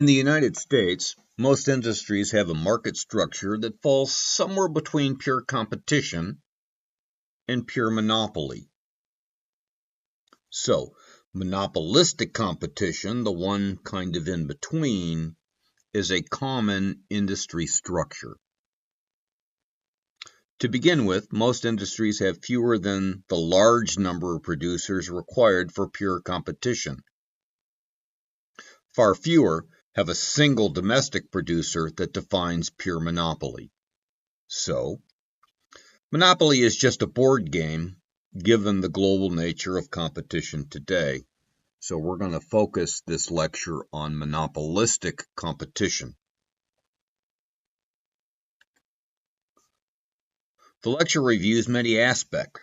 In the United States, most industries have a market structure that falls somewhere between pure competition and pure monopoly. So, monopolistic competition, the one kind of in between, is a common industry structure. To begin with, most industries have fewer than the large number of producers required for pure competition. Far fewer have a single domestic producer that defines pure monopoly. So, monopoly is just a board game given the global nature of competition today. So we're going to focus this lecture on monopolistic competition. The lecture reviews many aspects.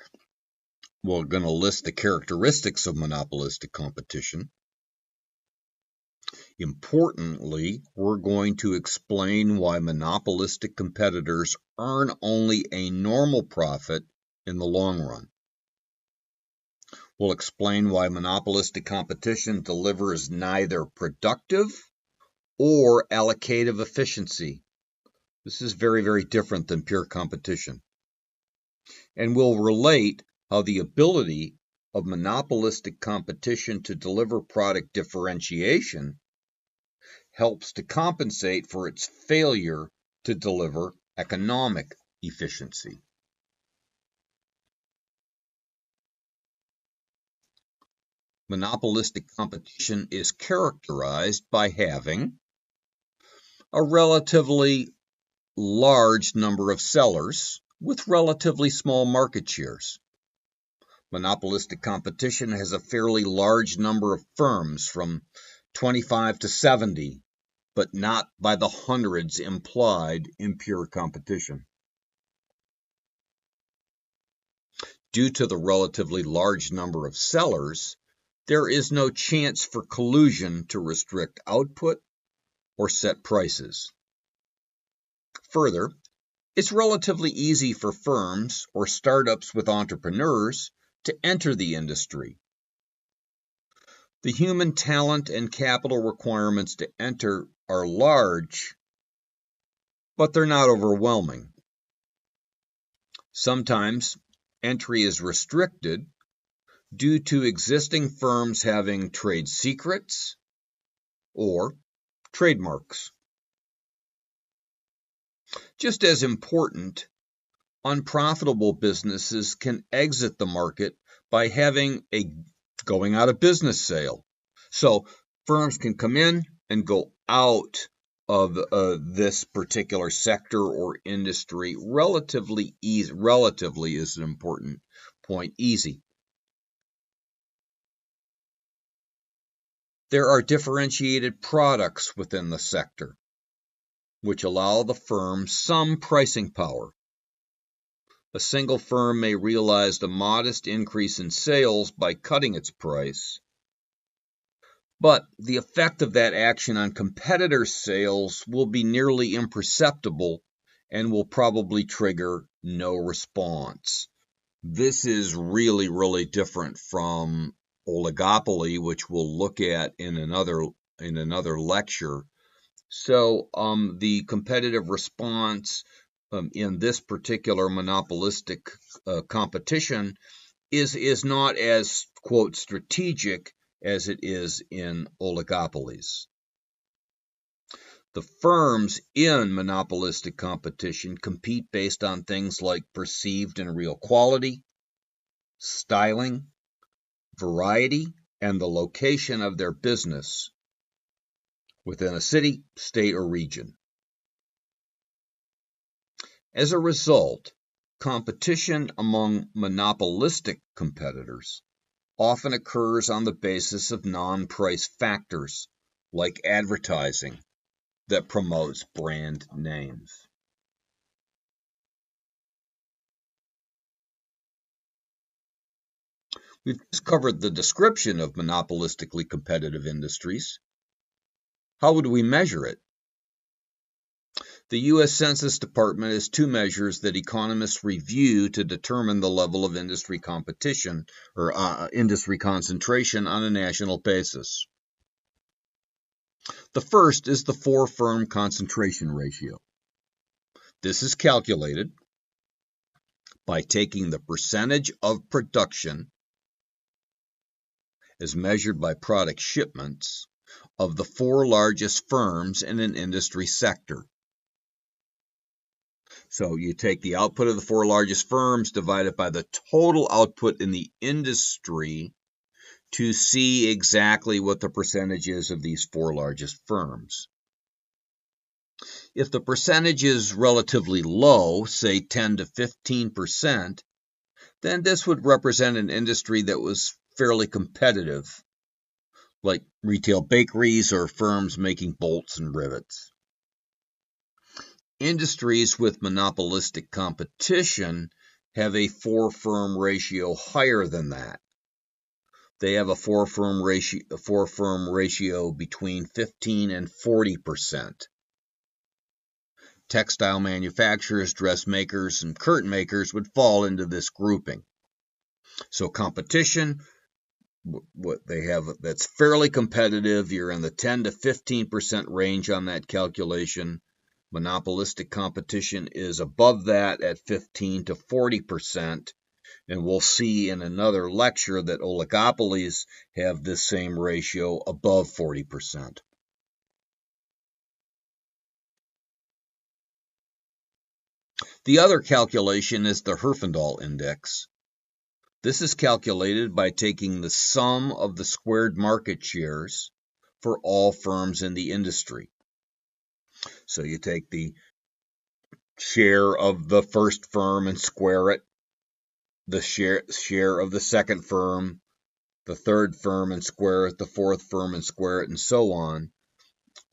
We're going to list the characteristics of monopolistic competition. Importantly, we're going to explain why monopolistic competitors earn only a normal profit in the long run. We'll explain why monopolistic competition delivers neither productive or allocative efficiency. This is very, very different than pure competition. And we'll relate how the ability of monopolistic competition to deliver product differentiation helps to compensate for its failure to deliver economic efficiency. Monopolistic competition is characterized by having a relatively large number of sellers with relatively small market shares. Monopolistic competition has a fairly large number of firms, from 25 to 70, but not by the hundreds implied in pure competition. Due to the relatively large number of sellers, there is no chance for collusion to restrict output or set prices. Further, it's relatively easy for firms or startups with entrepreneurs to enter the industry. The human talent and capital requirements to enter are large, but they're not overwhelming. Sometimes entry is restricted due to existing firms having trade secrets or trademarks. Just as important, unprofitable businesses can exit the market by having a going out of business sale. So firms can come in and go out of this particular sector or industry relatively easy. Relatively is an important point, easy. There are differentiated products within the sector, which allow the firm some pricing power. A single firm may realize a modest increase in sales by cutting its price, but the effect of that action on competitors' sales will be nearly imperceptible and will probably trigger no response. This is really, really different from oligopoly, which we'll look at in another lecture. So the competitive response in this particular monopolistic competition is not as, quote, strategic as it is in oligopolies. The firms in monopolistic competition compete based on things like perceived and real quality, styling, variety, and the location of their business within a city, state, or region. As a result, competition among monopolistic competitors often occurs on the basis of non-price factors, like advertising that promotes brand names. We've just covered the description of monopolistically competitive industries. How would we measure it? The U.S. Census Department has two measures that economists review to determine the level of industry competition or industry concentration on a national basis. The first is the four-firm concentration ratio. This is calculated by taking the percentage of production as measured by product shipments of the four largest firms in an industry sector. So you take the output of the four largest firms, divide it by the total output in the industry to see exactly what the percentage is of these four largest firms. If the percentage is relatively low, say 10 to 15%, then this would represent an industry that was fairly competitive, like retail bakeries or firms making bolts and rivets. Industries with monopolistic competition have a four-firm ratio higher than that. They have a four-firm ratio between 15 and 40%. Textile manufacturers, dressmakers, and curtain makers would fall into this grouping. So competition, what they have that's fairly competitive, you're in the 10 to 15% range on that calculation. Monopolistic competition is above that at 15 to 40%. And we'll see in another lecture that oligopolies have this same ratio above 40%. The other calculation is the Herfindahl index. This is calculated by taking the sum of the squared market shares for all firms in the industry. So you take the share of the first firm and square it, the share of the second firm, the third firm and square it, the fourth firm and square it, and so on.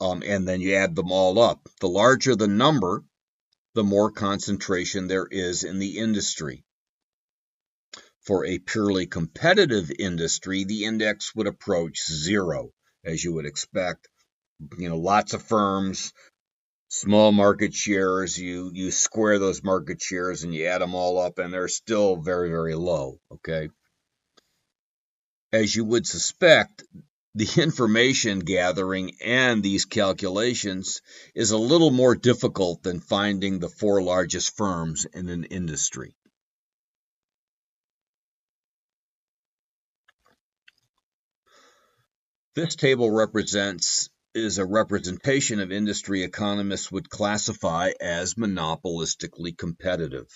And then you add them all up. The larger the number, the more concentration there is in the industry. For a purely competitive industry, the index would approach zero, as you would expect. Lots of firms, small market shares, you square those market shares and you add them all up, and they're still very, very low, okay? As you would suspect, the information gathering and these calculations is a little more difficult than finding the four largest firms in an industry. This table is a representation of industry economists would classify as monopolistically competitive.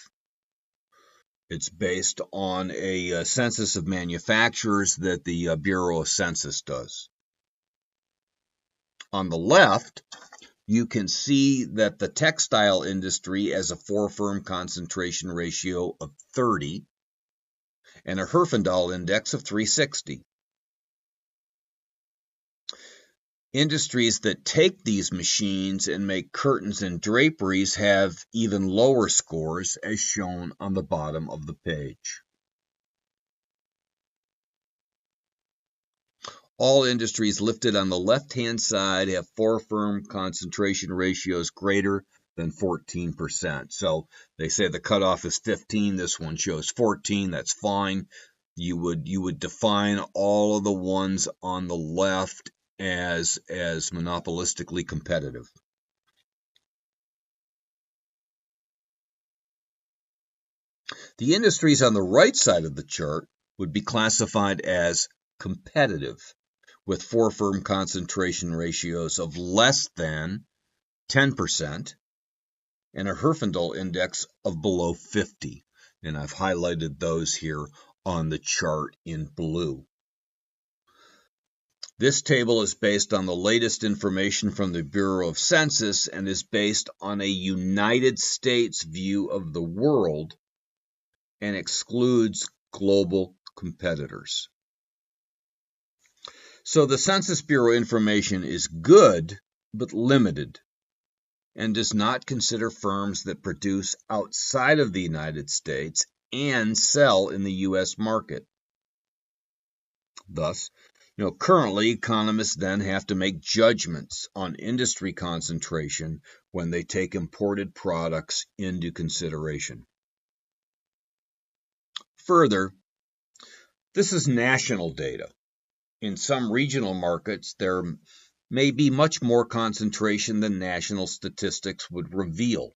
It's based on a census of manufacturers that the Bureau of Census does. On the left, you can see that the textile industry has a four-firm concentration ratio of 30 and a Herfindahl index of 360. Industries that take these machines and make curtains and draperies have even lower scores, as shown on the bottom of the page. All industries listed on the left-hand side have four-firm concentration ratios greater than 14%. So they say the cutoff is 15. This one shows 14. That's fine. You would define all of the ones on the left as monopolistically competitive. The industries on the right side of the chart would be classified as competitive, with four-firm concentration ratios of less than 10% and a Herfindahl index of below 50. And I've highlighted those here on the chart in blue. This table is based on the latest information from the Bureau of Census and is based on a United States view of the world and excludes global competitors. So the Census Bureau information is good, but limited, and does not consider firms that produce outside of the United States and sell in the U.S. market. Thus, currently economists then have to make judgments on industry concentration when they take imported products into consideration. Further, this is national data. In some regional markets, there may be much more concentration than national statistics would reveal,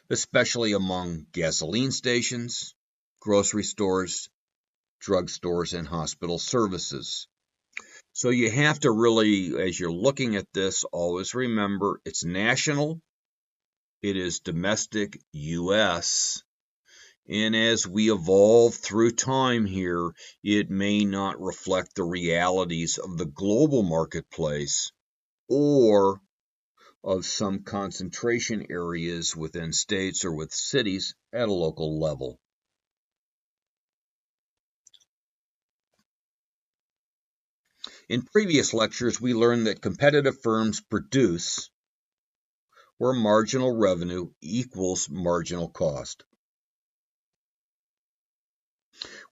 especially among gasoline stations, grocery stores, drugstores, and hospital services. So you have to really, as you're looking at this, always remember it's national, it is domestic U.S., and as we evolve through time here, it may not reflect the realities of the global marketplace or of some concentration areas within states or with cities at a local level. In previous lectures, we learned that competitive firms produce where marginal revenue equals marginal cost.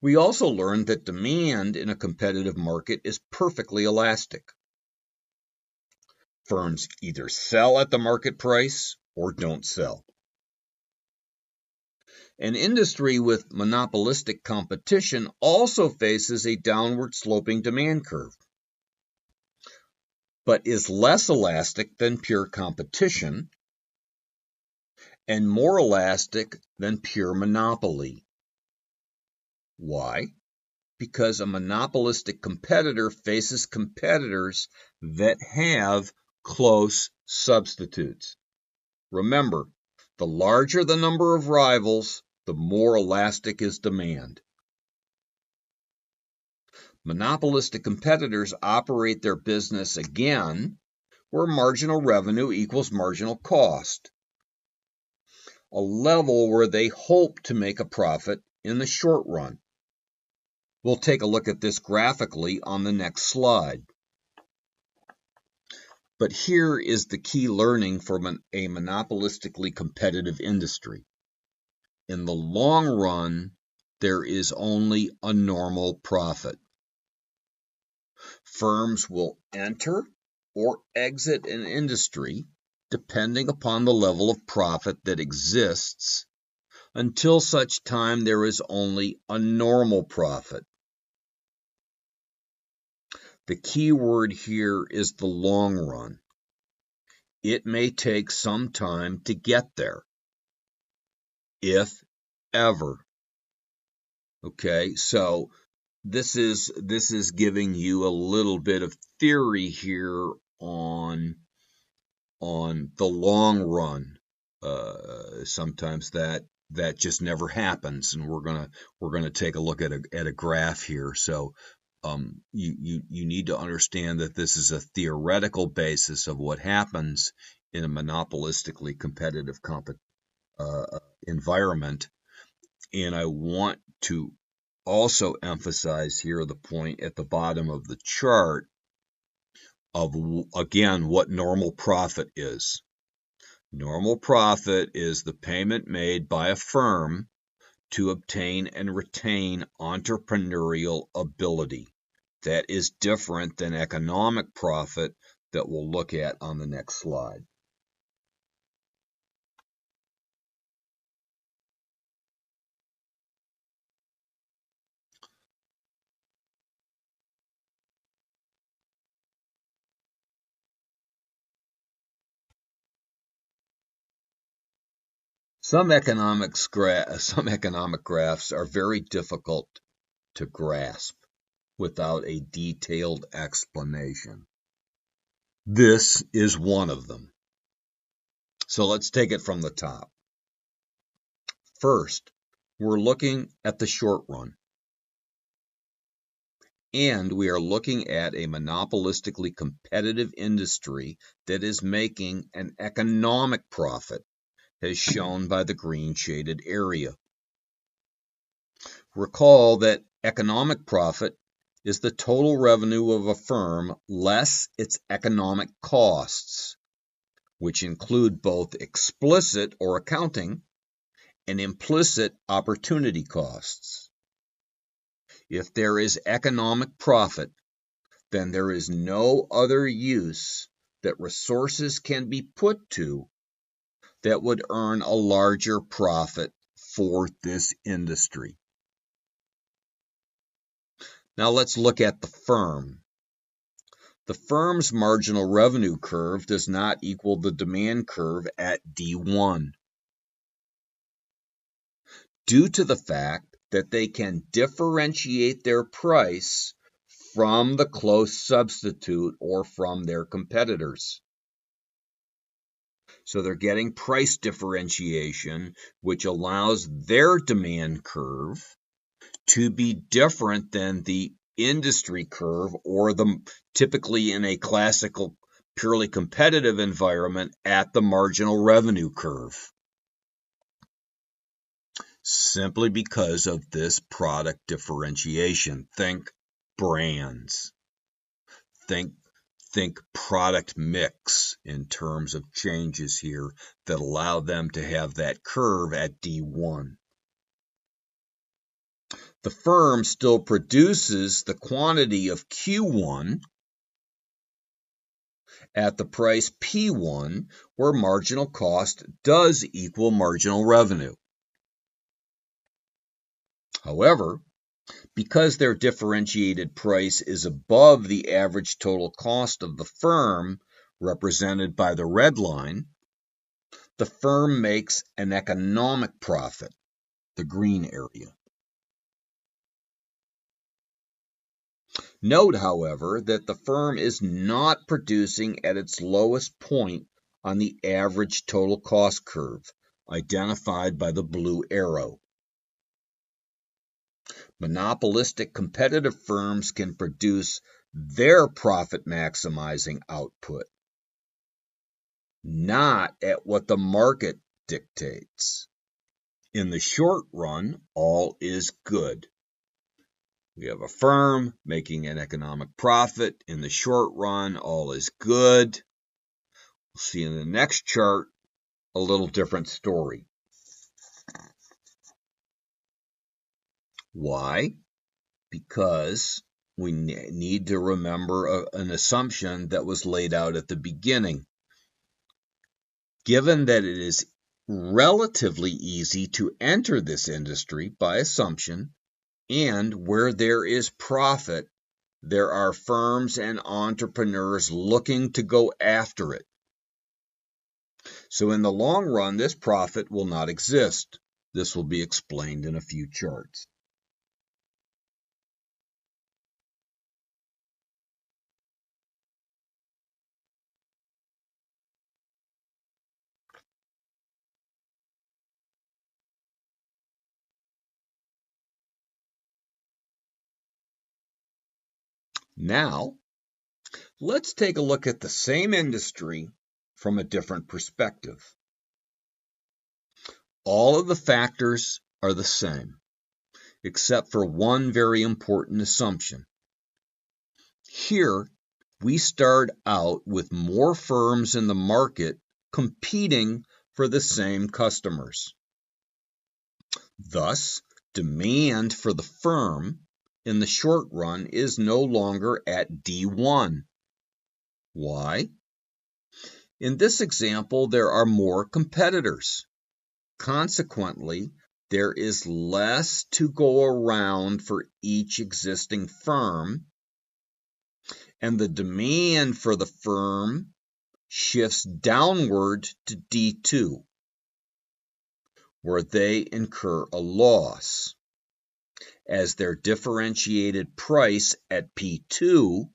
We also learned that demand in a competitive market is perfectly elastic. Firms either sell at the market price or don't sell. An industry with monopolistic competition also faces a downward sloping demand curve, but is less elastic than pure competition and more elastic than pure monopoly. Why? Because a monopolistic competitor faces competitors that have close substitutes. Remember, the larger the number of rivals, the more elastic is demand. Monopolistic competitors operate their business again where marginal revenue equals marginal cost, a level where they hope to make a profit in the short run. We'll take a look at this graphically on the next slide. But here is the key learning from a monopolistically competitive industry. In the long run, there is only a normal profit. Firms will enter or exit an industry depending upon the level of profit that exists until such time there is only a normal profit. The key word here is the long run. It may take some time to get there, if ever. Okay, so this is giving you a little bit of theory here on the long run. Sometimes that just never happens, and we're gonna take a look at a graph here. So you need to understand that this is a theoretical basis of what happens in a monopolistically competitive environment. And I want to also emphasize here the point at the bottom of the chart of, again, what normal profit is. Normal profit is the payment made by a firm to obtain and retain entrepreneurial ability. That is different than economic profit that we'll look at on the next slide. Some economic graphs are very difficult to grasp without a detailed explanation. This is one of them. So let's take it from the top. First, we're looking at the short run. And we are looking at a monopolistically competitive industry that is making an economic profit, as shown by the green shaded area. Recall that economic profit is the total revenue of a firm less its economic costs, which include both explicit or accounting and implicit opportunity costs. If there is economic profit, then there is no other use that resources can be put to that would earn a larger profit for this industry. Now let's look at the firm. the firm's marginal revenue curve does not equal the demand curve at D1, due to the fact that they can differentiate their price from the close substitute or from their competitors. So they're getting price differentiation, which allows their demand curve to be different than the industry curve, or typically in a classical purely competitive environment at the marginal revenue curve, simply because of this product differentiation. Think brands, think product mix in terms of changes here that allow them to have that curve at D1. The firm still produces the quantity of Q1 at the price P1, where marginal cost does equal marginal revenue. However, because their differentiated price is above the average total cost of the firm, represented by the red line, the firm makes an economic profit, the green area. Note, however, that the firm is not producing at its lowest point on the average total cost curve, identified by the blue arrow. Monopolistic competitive firms can produce their profit-maximizing output, not at what the market dictates. In the short run, all is good. We have a firm making an economic profit. In the short run, all is good. We'll see in the next chart a little different story. Why? Because we need to remember an assumption that was laid out at the beginning. Given that it is relatively easy to enter this industry by assumption, and where there is profit, there are firms and entrepreneurs looking to go after it. So in the long run, this profit will not exist. This will be explained in a few charts. Now, let's take a look at the same industry from a different perspective. All of the factors are the same, except for one very important assumption. Here, we start out with more firms in the market competing for the same customers. Thus, demand for the firm in the short run is no longer at D1. Why? In this example, there are more competitors. Consequently, there is less to go around for each existing firm, and the demand for the firm shifts downward to D2, where they incur a loss, as their differentiated price at P2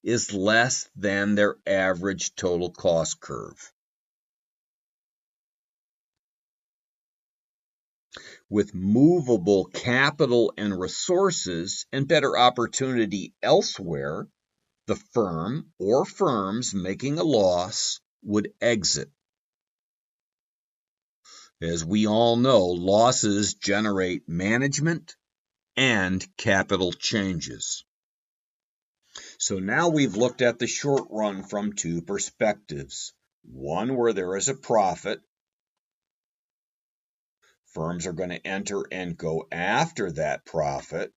is less than their average total cost curve. With movable capital and resources and better opportunity elsewhere, the firm or firms making a loss would exit. As we all know, losses generate management and capital changes. So now we've looked at the short run from two perspectives. One where there is a profit. Firms are going to enter and go after that profit.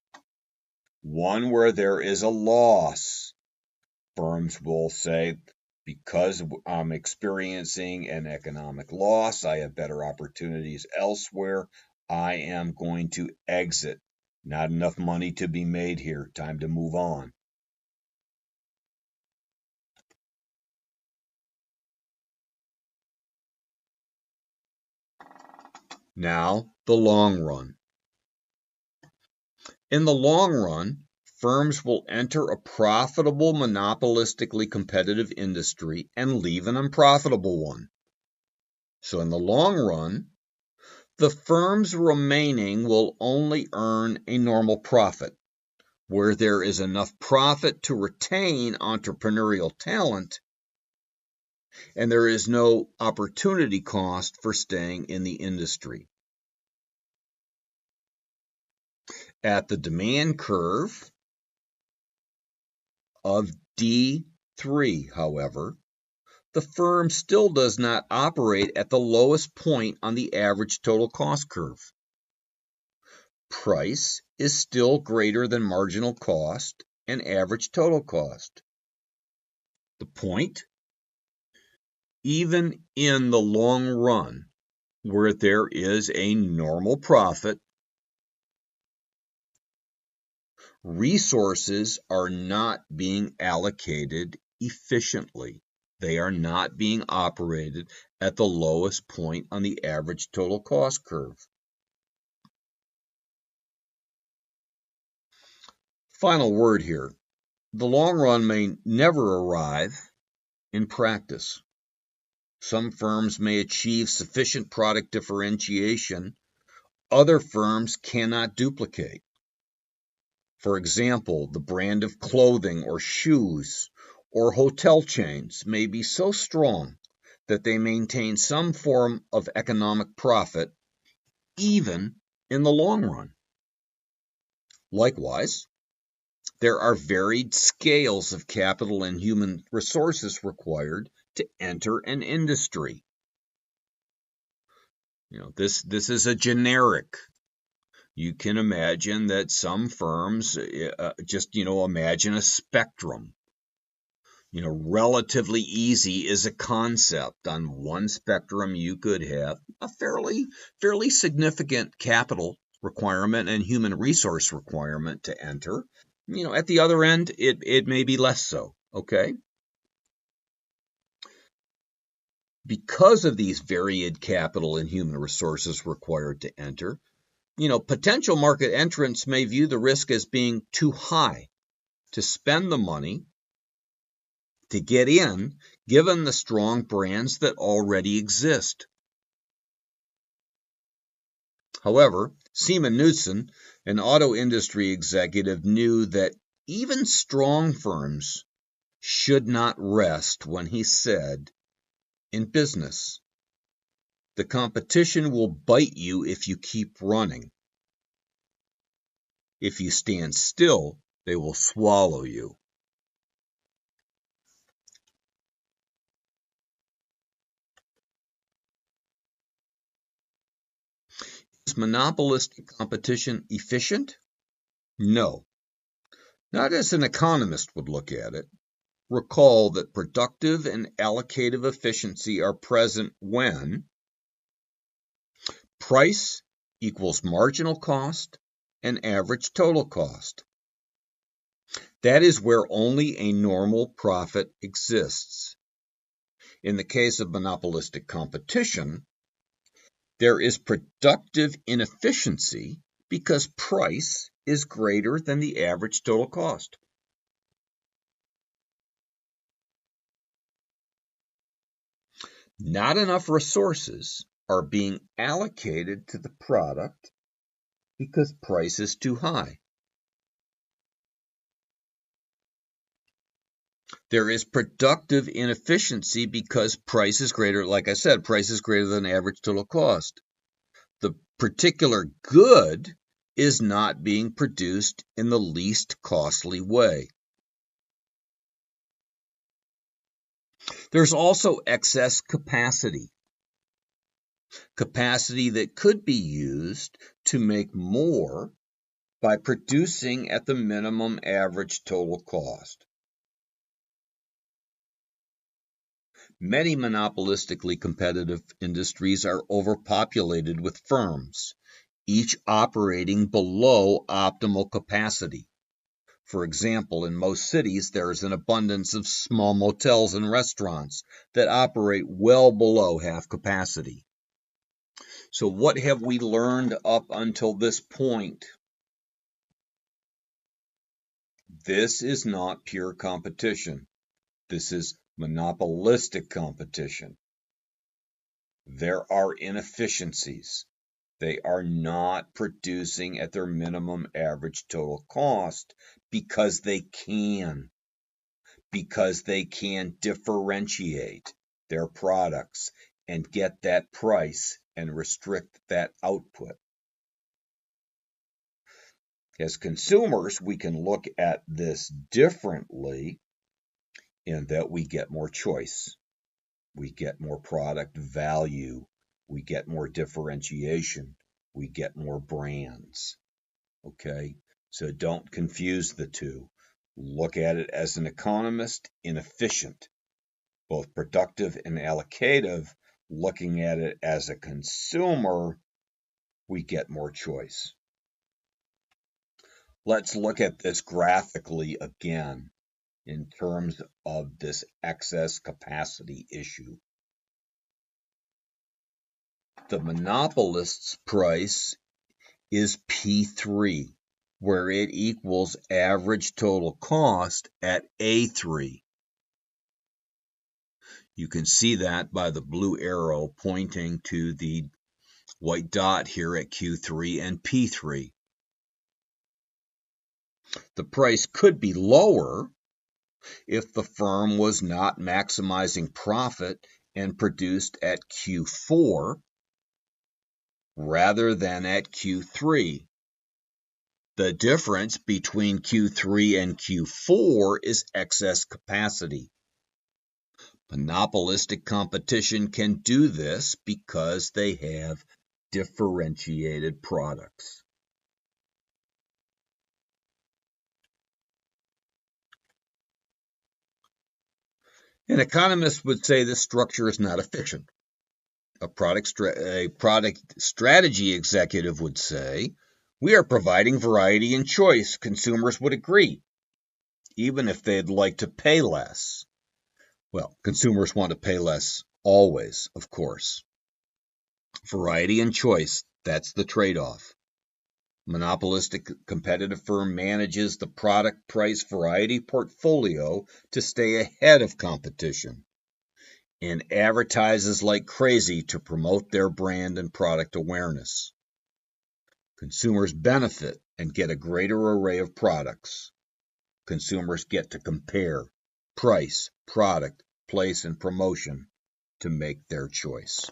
One where there is a loss. Firms will say, because I'm experiencing an economic loss, I have better opportunities elsewhere, I am going to exit. Not enough money to be made here. Time to move on. Now, the long run. In the long run, firms will enter a profitable, monopolistically competitive industry and leave an unprofitable one. So in the long run, the firms remaining will only earn a normal profit, where there is enough profit to retain entrepreneurial talent, and there is no opportunity cost for staying in the industry. At the demand curve of D3, however, the firm still does not operate at the lowest point on the average total cost curve. Price is still greater than marginal cost and average total cost. The point? Even in the long run, where there is a normal profit, resources are not being allocated efficiently. They are not being operated at the lowest point on the average total cost curve. Final word here. The long run may never arrive in practice. Some firms may achieve sufficient product differentiation other firms cannot duplicate. For example, the brand of clothing or shoes or hotel chains may be so strong that they maintain some form of economic profit even in the long run. Likewise, there are varied scales of capital and human resources required to enter an industry. This is a generic. You can imagine that some firms imagine a spectrum. Relatively easy is a concept. On one spectrum, you could have a fairly significant capital requirement and human resource requirement to enter. At the other end, it may be less so, okay? Because of these varied capital and human resources required to enter, potential market entrants may view the risk as being too high to spend the money to get in, given the strong brands that already exist. However, Seaman Knudsen, an auto industry executive, knew that even strong firms should not rest when he said, "In business, the competition will bite you if you keep running. If you stand still, they will swallow you." Is monopolistic competition efficient? No. Not as an economist would look at it. Recall that productive and allocative efficiency are present when price equals marginal cost and average total cost. That is where only a normal profit exists. In the case of monopolistic competition, there is productive inefficiency because price is greater than the average total cost. Not enough resources are being allocated to the product because price is too high. There is productive inefficiency because price is greater, like I said, price is greater than average total cost. The particular good is not being produced in the least costly way. There's also excess capacity. Capacity that could be used to make more by producing at the minimum average total cost. Many monopolistically competitive industries are overpopulated with firms, each operating below optimal capacity. For example, in most cities, there is an abundance of small motels and restaurants that operate well below half capacity. So what have we learned up until this point? This is not pure competition. This is monopolistic competition. There are inefficiencies. They are not producing at their minimum average total cost because they can differentiate their products and get that price and restrict that output. As consumers, we can look at this differently in that we get more choice, we get more product value, we get more differentiation, we get more brands. Okay, so don't confuse the two. Look at it as an economist, inefficient, both productive and allocative. Looking at it as a consumer, we get more choice. Let's look at this graphically again in terms of this excess capacity issue. The monopolist's price is P3, where it equals average total cost at A3. You can see that by the blue arrow pointing to the white dot here at Q3 and P3. The price could be lower if the firm was not maximizing profit and produced at Q4 rather than at Q3. The difference between Q3 and Q4 is excess capacity. Monopolistic competition can do this because they have differentiated products. An economist would say this structure is not efficient. A product strategy executive would say, we are providing variety and choice. Consumers would agree, even if they'd like to pay less. Well, consumers want to pay less always, of course. Variety and choice, that's the trade-off. Monopolistic competitive firm manages the product price variety portfolio to stay ahead of competition and advertises like crazy to promote their brand and product awareness. Consumers benefit and get a greater array of products. Consumers get to compare price, product, place, and promotion to make their choice.